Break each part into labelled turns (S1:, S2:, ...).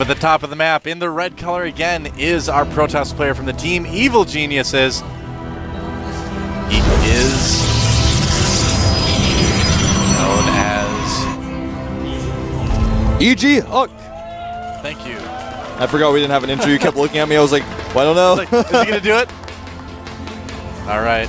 S1: But the top of the map in the red color again is our Protoss player from the team, Evil Geniuses. He is known as E.G. Huck. Thank you.
S2: I forgot we didn't have an intro. You kept looking at me. I was like, well, I don't know.
S1: Like, is he going to do it? All right.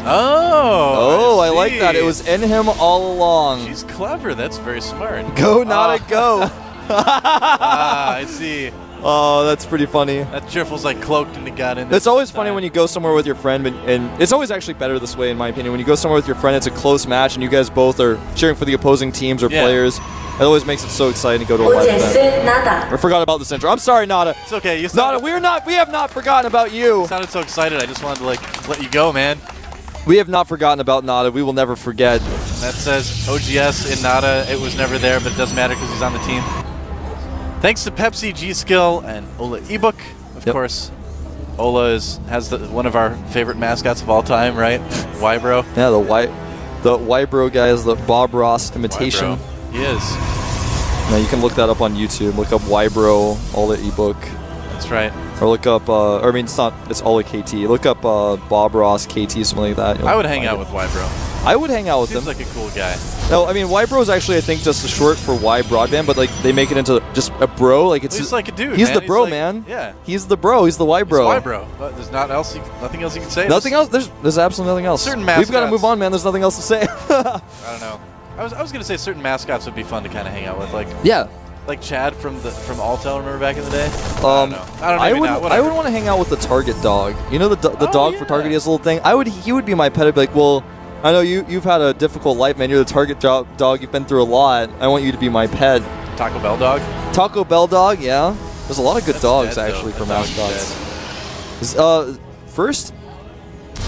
S1: Oh,
S2: I like that. It was in him all along.
S1: She's clever. That's very smart.
S2: Go, Nada, go.
S1: I see.
S2: Oh, that's pretty funny.
S1: That cheerful's like cloaked and he got in.
S2: It's always funny when you go somewhere with your friend, and it's always actually better this way, in my opinion. When you go somewhere with your friend, it's a close match, and you guys both are cheering for the opposing teams or players. It always makes it so exciting to go to a live event. I forgot about this intro. I'm sorry, Nada.
S1: It's okay. You
S2: Nada, we have not forgotten about you.
S1: You sounded so excited. I just wanted to let you go, man.
S2: We have not forgotten about Nada. We will never forget.
S1: That says OGS in Nada. It was never there, but it doesn't matter because he's on the team. Thanks to Pepsi, G-Skill, and Ola ebook. Of course, Ola has one of our favorite mascots of all time, right? Wybro.
S2: Yeah, the Wybro guy is the Bob Ross imitation.
S1: Wybro. He is.
S2: Now you can look that up on YouTube. Look up Wybro, Ola ebook.
S1: That's right.
S2: Or look up, I mean, it's Ola KT. Look up Bob Ross KT, something like that.
S1: I would hang out with Wybro.
S2: I would hang out with him.
S1: Seems like a cool guy.
S2: No, I mean, Wybro is actually, I think, just a short for Y Broadband, but like they make it into just a bro. Like it's
S1: he's like a dude.
S2: He's
S1: man.
S2: the bro,
S1: like,
S2: man.
S1: Yeah.
S2: He's the bro. He's the Y bro.
S1: He's Y bro. But there's nothing else you can say.
S2: Nothing else. There's absolutely nothing else.
S1: Certain mascots.
S2: We've got to move on, man. There's nothing else to say.
S1: I don't know. I was gonna say certain mascots would be fun to kind of hang out with, like like Chad from Altel. Remember back in the day? I don't know. I
S2: would want to hang out with the Target dog. You know the dog for Target. He has a little thing. He would be my pet. I'd be like, well, I know you've had a difficult life, man. You're the Target dog. You've been through a lot. I want you to be my pet.
S1: Taco Bell dog.
S2: Taco Bell dog. Yeah. There's a lot of good dogs actually for mascots. First.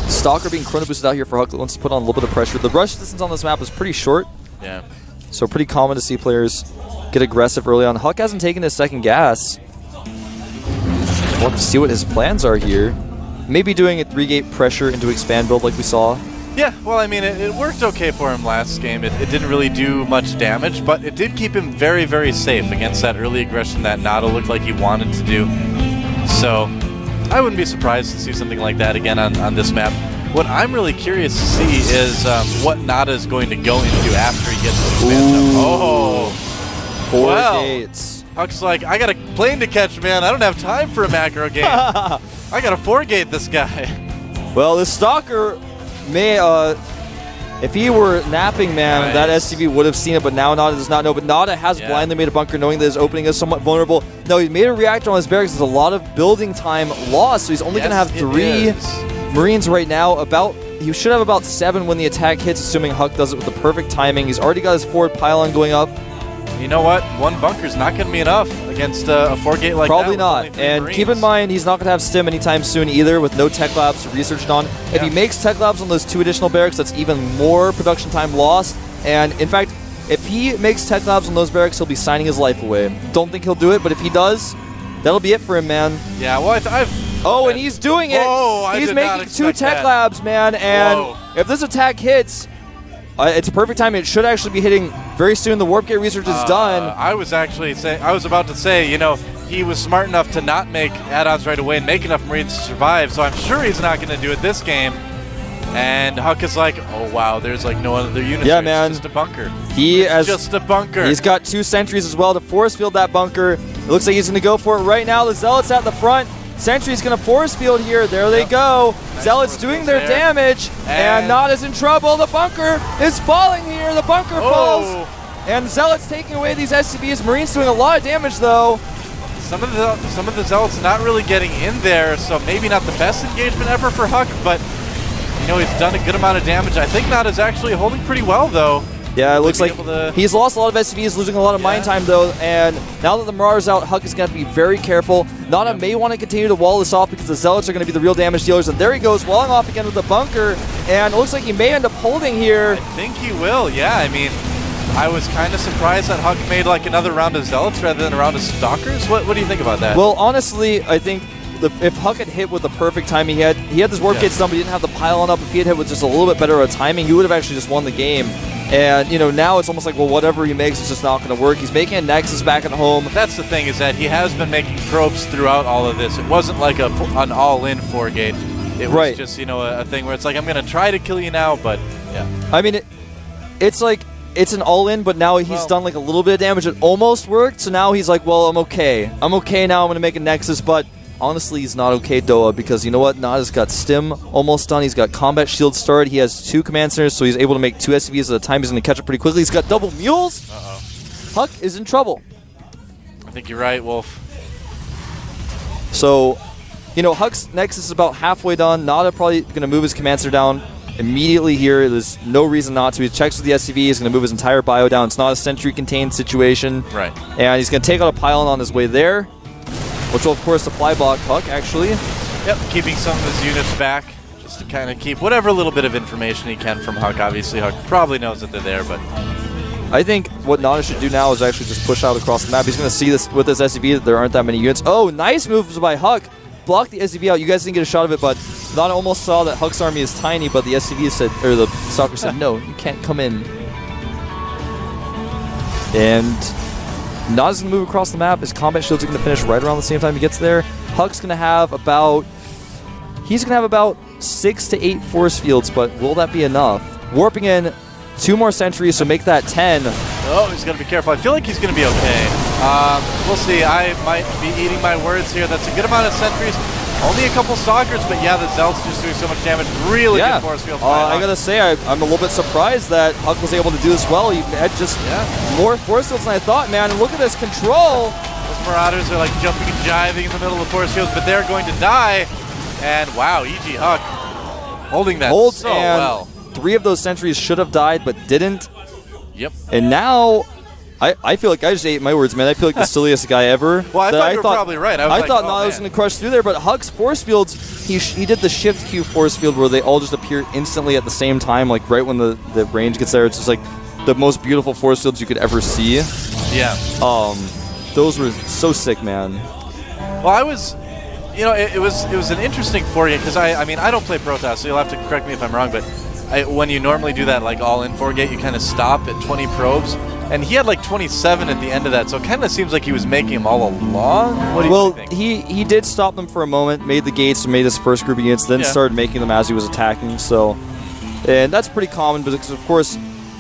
S2: Stalker being chrono boosted out here for Huck. Let's put on a little bit of pressure. The rush distance on this map is pretty short.
S1: Yeah.
S2: So pretty common to see players get aggressive early on. Huck hasn't taken his second gas. We'll have to see what his plans are here. Maybe doing a 3-gate pressure into expand build like we saw.
S1: Yeah, well, I mean, it worked okay for him last game. It didn't really do much damage, but it did keep him very, very safe against that early aggression that Nada looked like he wanted to do. So I wouldn't be surprised to see something like that again on this map. What I'm really curious to see is what Nada is going to go into after he gets to expansion. Oh,
S2: 4 gates.
S1: Huck's like, I got a plane to catch, man. I don't have time for a macro game. I got to 4-gate this guy.
S2: Well, this Stalker may, if he were napping, man, that SCV would have seen it, but now Nada does not know. But Nada has blindly made a bunker knowing that his opening is somewhat vulnerable. No, he made a reactor on his barracks. There's a lot of building time lost, so he's only going to have 3 Marines right now. He should have about 7 when the attack hits, assuming Huck does it with the perfect timing. He's already got his forward pylon going up.
S1: You know what? 1 bunker's not going to be enough against a 4-gate like that.
S2: Probably not. And
S1: Marines.
S2: Keep in mind, he's not going to have stim anytime soon either, with no tech labs researched on. If he makes tech labs on those 2 additional barracks, that's even more production time lost. And in fact, if he makes tech labs on those barracks, he'll be signing his life away. Don't think he'll do it, but if he does, that'll be it for him, man.
S1: Yeah, well,
S2: and he's doing it.
S1: Whoa,
S2: he's making 2 tech labs, man. And if this attack hits, it's a perfect time. It should actually be hitting very soon. The warp gate research is done.
S1: I was about to say, you know, he was smart enough to not make add-ons right away and make enough Marines to survive. So I'm sure he's not going to do it this game. And Huck is like, oh wow, there's like no other units.
S2: Yeah, man.
S1: It's just a bunker.
S2: Just a bunker. He's got 2 sentries as well to force field that bunker. It looks like he's going to go for it right now. The Zealots at the front. Sentry's going to force field here. There they go. Nice. Zealots doing their damage. And Nada's in trouble. The bunker is falling here. The bunker falls. And Zealots taking away these SCVs. Marines doing a lot of damage, though.
S1: Some of the Zealots not really getting in there, so maybe not the best engagement ever for Huck, but you know, he's done a good amount of damage. I think Nada's actually holding pretty well, though.
S2: Yeah, it looks like he's lost a lot of SCVs, losing a lot of mine time, though. And now that the Marauder's out, Huck is going to be very careful. Nada may want to continue to wall this off because the Zealots are going to be the real damage dealers. And there he goes, walling off again with the bunker. And it looks like he may end up holding here.
S1: I think he will, yeah. I mean, I was kind of surprised that Huck made like another round of Zealots rather than a round of Stalkers. What do you think about that?
S2: Well, honestly, I think if Huck had hit with the perfect timing, he had this warp gate done, but he didn't have the pylon up. If he had hit with just a little bit better of timing, he would have actually just won the game. And, you know, now it's almost like, well, whatever he makes is just not going to work. He's making a Nexus back at home.
S1: That's the thing, is that he has been making probes throughout all of this. It wasn't like an all-in 4-gate. It was just, you know, a thing where it's like, I'm going to try to kill you now, but, yeah.
S2: I mean, it's like, it's an all-in, but now he's done like a little bit of damage. It almost worked, so now he's like, well, I'm okay. I'm okay now, I'm going to make a Nexus, but honestly, he's not okay, Doa, because you know what? Nada's got Stim almost done. He's got Combat Shield started. He has 2 Command Centers, so he's able to make 2 SCVs at a time. He's going to catch up pretty quickly. He's got double Mules.
S1: Uh-oh.
S2: Huck is in trouble.
S1: I think you're right, Wolf.
S2: So, you know, Huck's Nexus is about halfway done. Nada probably going to move his Command Center down immediately here. There's no reason not to. He checks with the SCV. He's going to move his entire bio down. It's not a Sentry-contained situation.
S1: Right.
S2: And he's going to take out a pylon on his way there, which will, of course, supply block Huck, actually.
S1: Yep, keeping some of his units back just to kind of keep whatever little bit of information he can from Huck. Obviously, Huck probably knows that they're there, but...
S2: I think what Nada should do now is actually just push out across the map. He's going to see this with this SCV that there aren't that many units. Oh, nice moves by Huck. Block the SCV out. You guys didn't get a shot of it, but Nada almost saw that Huck's army is tiny, but the SCV said, or the Stalker said, no, you can't come in. And Nada's going to move across the map. His combat shields are going to finish right around the same time he gets there. Huck's going to have about... He's going to have about 6 to 8 force fields, but will that be enough? Warping in 2 more sentries, so make that 10.
S1: Oh, he's got to be careful. I feel like he's going to be okay. We'll see. I might be eating my words here. That's a good amount of sentries. Only a couple Stalkers, but yeah, the Zelt's just doing so much damage. Really good force field.
S2: I gotta say, I'm a little bit surprised that Huck was able to do this well. He had just more force fields than I thought, man. And look at this control.
S1: Those Marauders are like jumping and jiving in the middle of the force fields, but they're going to die. And wow, E.G. Huck holding that so well.
S2: 3 of those sentries should have died, but didn't.
S1: Yep.
S2: And now... I feel like I just ate my words, man. I feel like the silliest guy ever.
S1: Well, I thought you were probably right.
S2: I thought Nada was going to crush through there, but Huck's force fields, he did the Shift Q force field where they all just appear instantly at the same time, like right when the range gets there. It's just like the most beautiful force fields you could ever see.
S1: Yeah.
S2: Those were so sick, man.
S1: Well, I was... You know, it was an interesting 4-gate, because I mean, I don't play Protoss, so you'll have to correct me if I'm wrong, but when you normally do that, like all-in 4-gate, you kind of stop at 20 probes. And he had like 27 at the end of that, so it kind of seems like he was making them all along. What do you think?
S2: He did stop them for a moment, made the gates, made his first group of units, then started making them as he was attacking. So, and that's pretty common because, of course,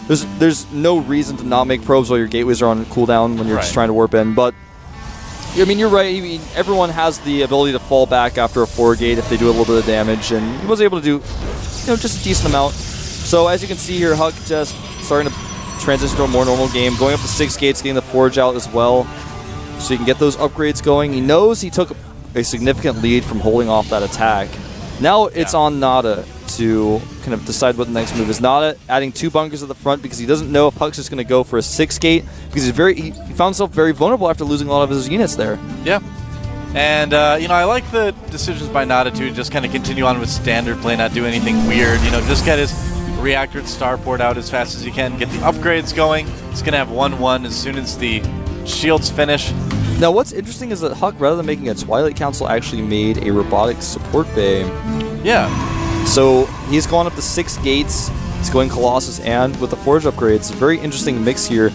S2: there's no reason to not make probes while your gateways are on cooldown when you're just trying to warp in. But I mean, you're right. I mean, everyone has the ability to fall back after a 4-gate if they do a little bit of damage, and he was able to do, you know, just a decent amount. So as you can see here, Huck just starting to transition to a more normal game, going up to 6 gates, getting the Forge out as well, so you can get those upgrades going. He knows he took a significant lead from holding off that attack. Now it's on Nada to kind of decide what the next move is. Nada adding 2 bunkers at the front because he doesn't know if Huck's just going to go for a 6-gate, because he found himself very vulnerable after losing a lot of his units there.
S1: Yeah. And, you know, I like the decisions by Nada to just kind of continue on with standard play, not do anything weird. You know, just get his reactor and starport out as fast as you can, get the upgrades going. It's going to have 1-1 as soon as the shields finish.
S2: Now, what's interesting is that Huck, rather than making a Twilight Council, actually made a robotic support bay. Yeah. So he's gone up to 6 gates. He's going Colossus and with the Forge upgrades. It's a very interesting mix here.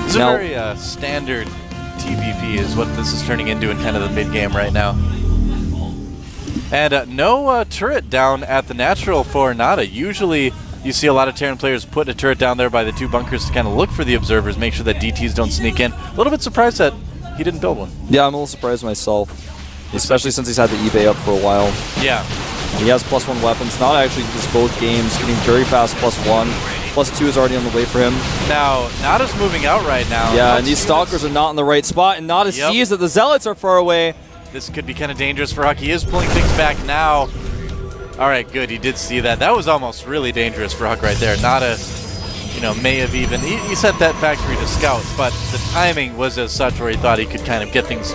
S1: It's a very standard TVP is what this is turning into in kind of the mid-game right now. And no turret down at the natural for Nada. Usually you see a lot of Terran players put a turret down there by the 2 bunkers to kind of look for the observers, make sure that DTs don't sneak in. A little bit surprised that he didn't build one.
S2: Yeah, I'm a little surprised myself, especially since he's had the eBay up for a while.
S1: Yeah.
S2: He has +1 weapons. Nada actually does both games, getting very fast +1. +2 is already on the way for him.
S1: Now, Nada's moving out right now.
S2: Yeah, and these Stalkers are not in the right spot, and Nada sees that the Zealots are far away.
S1: This could be kind of dangerous for Huck. He is pulling things back now. All right, good. He did see that. That was almost really dangerous for Huck right there. Nada, you know, may have even... He sent that factory to scout, but the timing was as such where he thought he could kind of get things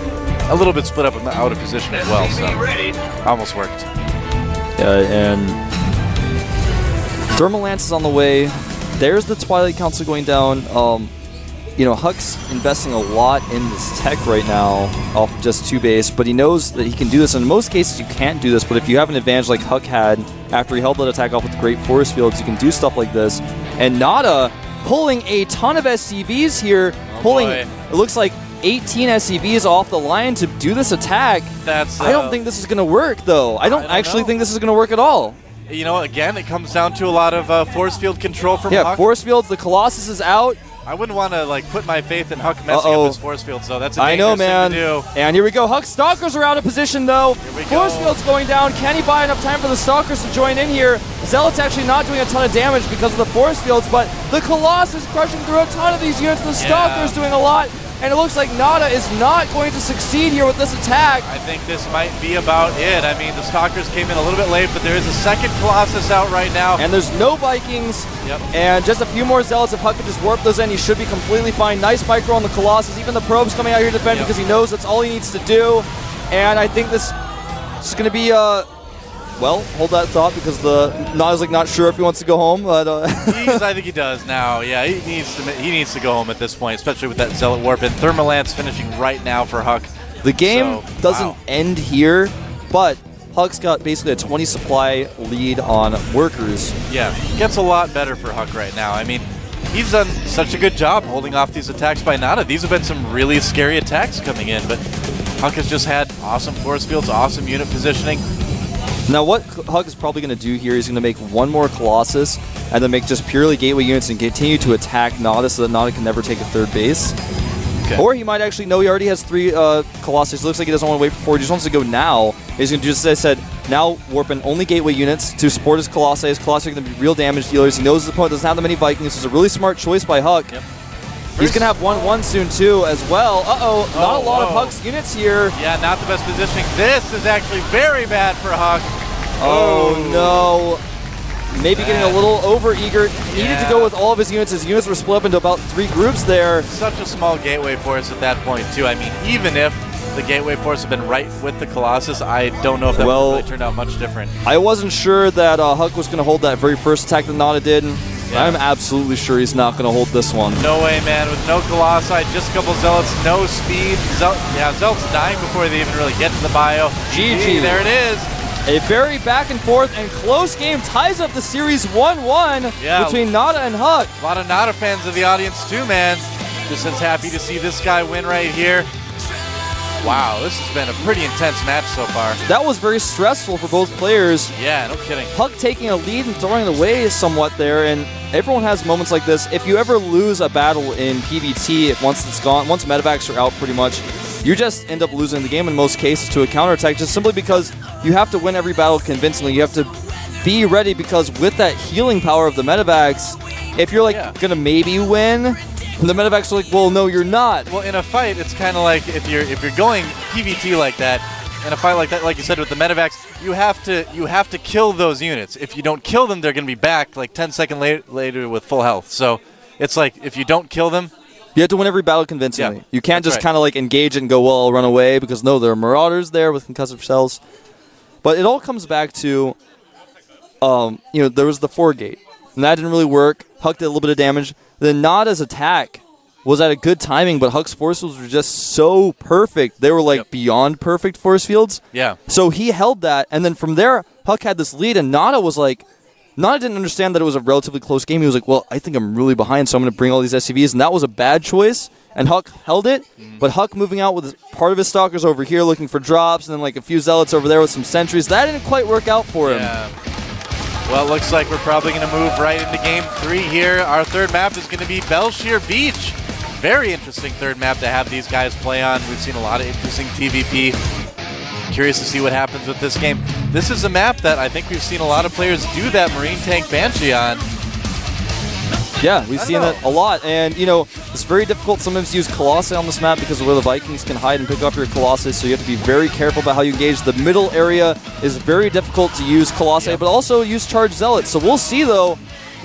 S1: a little bit split up and out of position as well, so almost worked.
S2: Yeah, and Thermal Lance is on the way. There's the Twilight Council going down. you know, Huck's investing a lot in this tech right now off just 2 base, but he knows that he can do this. In most cases, you can't do this, but if you have an advantage like Huck had after he held that attack off with great force fields, you can do stuff like this. And Nada pulling a ton of SCVs here, it looks like 18 SCVs off the line to do this attack. I don't think this is going to work, though. I don't actually think this is going to work at all.
S1: You know, again, it comes down to a lot of force field control from Huck.
S2: Yeah, force fields, the Colossus is out.
S1: I wouldn't want to like put my faith in Huck messing up his force fields, though. That's a dangerous thing to do.
S2: And here we go. Huck Stalkers are out of position, though. Force fields going down. Can he buy enough time for the Stalkers to join in here? Zealot's actually not doing a ton of damage because of the force fields, but the Colossus crushing through a ton of these units. The Stalkers doing a lot. And it looks like Nada is not going to succeed here with this attack.
S1: I think this might be about it. I mean, the Stalkers came in a little bit late, but there is a second Colossus out right now.
S2: And there's no Vikings. And just a few more Zealots. If Huck could just warp those in, he should be completely fine. Nice micro on the Colossus. Even the Probe's coming out here to defend because he knows that's all he needs to do. And I think this is going to be... well, hold that thought because Nada's like not sure if he wants to go home, but
S1: I think he does now. Yeah, he needs to go home at this point, especially with that Zealot warp and Thermalance finishing right now for Huck.
S2: The game doesn't end here, but Huck's got basically a 20 supply lead on workers.
S1: Yeah, gets a lot better for Huck right now. I mean, he's done such a good job holding off these attacks by Nada. These have been some really scary attacks coming in, but Huck has just had awesome force fields, awesome unit positioning.
S2: Now what Huck is probably going to do here is going to make one more Colossus and then make just purely gateway units and continue to attack Nada so that Nada can never take a third base. Or he might actually know he already has 3 Colossus. It looks like he doesn't want to wait for 4. He just wants to go now. He's going to do, just as I said, now warp in only gateway units to support his Colossi. His Colossi are going to be real damage dealers. He knows his opponent doesn't have that many Vikings. This is a really smart choice by Huck. He's going to have 1-1 soon, too, as well. Not a lot of Huck's units here.
S1: Yeah, not the best positioning. This is actually very bad for Huck.
S2: Oh, no. Maybe getting a little over-eager. Needed to go with all of his units. His units were split up into about 3 groups there.
S1: Such a small gateway force at that point, too. I mean, even if the gateway force had been right with the Colossus, I don't know if that would really turned out much different.
S2: I wasn't sure that Huck was going to hold that very first attack that Nada did. I'm absolutely sure he's not going to hold this one.
S1: No way, man. With no Colossi, just a couple Zealots, no speed. Zealots dying before they even really get to the bio.
S2: GG.
S1: There it is.
S2: A very back and forth and close game ties up the series 1-1 between Nada and Huck.
S1: A lot of Nada fans of the audience too, man. Just as happy to see this guy win right here. Wow, this has been a pretty intense match so far.
S2: That was very stressful for both players.
S1: Yeah, no kidding.
S2: Huck taking a lead and throwing it away somewhat there, and everyone has moments like this. If you ever lose a battle in PvT, once it's gone, once medevacs are out pretty much, you just end up losing the game in most cases to a counterattack just simply because you have to win every battle convincingly. You have to be ready because with that healing power of the medevacs, if you're like gonna maybe win, the medevacs are like, well, no, you're not.
S1: Well, in a fight, it's kind of like if you're going PvT like that, in a fight like that, like you said with the medevacs, you have to kill those units. If you don't kill them, they're gonna be back like 10 seconds later with full health. So it's like if you don't kill them,
S2: you have to win every battle convincingly. You can't just kind of like engage it and go, well, I'll run away, because no, there are marauders there with concussive shells. But it all comes back to, there was the 4-gate, and that didn't really work. Huck did a little bit of damage. Then Nada's attack was at a good timing, but Huck's force fields were just so perfect. They were like beyond perfect force fields.
S1: Yeah.
S2: So he held that, and then from there, Huck had this lead, and Nada was like, Nada didn't understand that it was a relatively close game. He was like, well, I think I'm really behind, so I'm going to bring all these SCVs, and that was a bad choice. And Huck held it, but Huck moving out with part of his Stalkers over here looking for drops, and then like a few Zealots over there with some sentries. That didn't quite work out for him.
S1: Yeah. Well, it looks like we're probably going to move right into Game 3 here. Our third map is going to be Belshire Beach. Very interesting third map to have these guys play on. We've seen a lot of interesting TVP. Curious to see what happens with this game. This is a map that I think we've seen a lot of players do that Marine Tank Banshee on.
S2: Yeah, we've seen that a lot, and it's very difficult sometimes to use Colossi on this map because of where the Vikings can hide and pick up your Colossi, so you have to be very careful about how you engage. The middle area is very difficult to use Colossi, but also use Charged Zealots. So we'll see, though,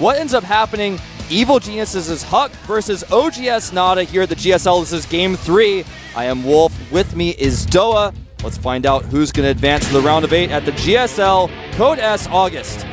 S2: what ends up happening. Evil Geniuses is Huck versus OGS Nada here at the GSL. This is Game 3. I am Wolf. With me is Doa. Let's find out who's going to advance to the round of 8 at the GSL Code S August.